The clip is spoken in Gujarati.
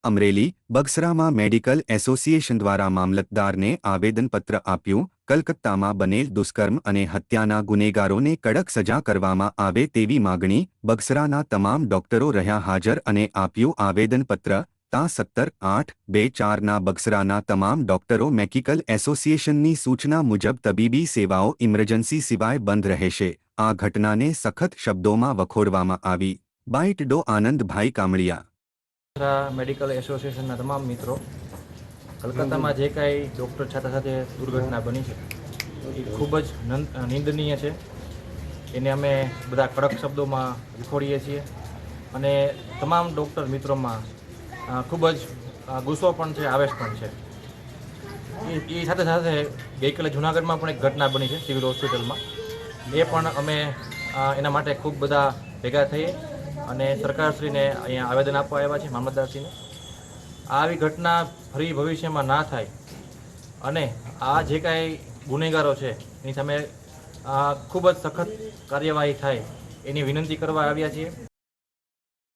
અમરેલી બગસરામાં મેડિકલ એસોસિએશન દ્વારા મામલતદારને આવેદનપત્ર આપ્યું। કલકત્તામાં બનેલ દુષ્કર્મ અને હત્યાના ગુનેગારોને કડક સજા કરવામાં આવે તેવી માગણી। બગસરાના તમામ ડોક્ટરો રહ્યા હાજર અને આપ્યું આવેદનપત્ર। તા 17/8/2004ના બગસરાના તમામ ડોક્ટરો મેડિકલ એસોસિએશનની સૂચના મુજબ તબીબી સેવાઓ ઇમરજન્સી સિવાય બંધ રહેશે। આ ઘટનાને સખત શબ્દોમાં વખોડવામાં આવી। બાઇટ ડો આનંદભાઈ કામળિયા। મેડિકલ એસોસિએશનના તમામ મિત્રો, કલકત્તામાં જે કાંઈ ડૉક્ટર સાથે દુર્ઘટના બની છે એ ખૂબ જ નિંદનીય છે। એને અમે બધા કડક શબ્દોમાં વિખોડીએ છીએ અને તમામ ડૉક્ટર મિત્રોમાં ખૂબ જ ગુસ્સો પણ છે, આવેશ પણ છે। એ સાથે સાથે ગઈકાલે જૂનાગઢમાં પણ એક ઘટના બની છે સિવિલ હોસ્પિટલમાં। એ પણ અમે એના માટે ખૂબ બધા ભેગા થઈએ અને સરકારશ્રીને અહીંયા આવેદન આપવા આવ્યા છે, મામલતદારશ્રીને। આવી ઘટના ફરી ભવિષ્યમાં ના થાય અને આ જે કાંઈ ગુનેગારો છે એની સામે ખૂબ જ સખત કાર્યવાહી થાય એની વિનંતી કરવા આવ્યા છીએ।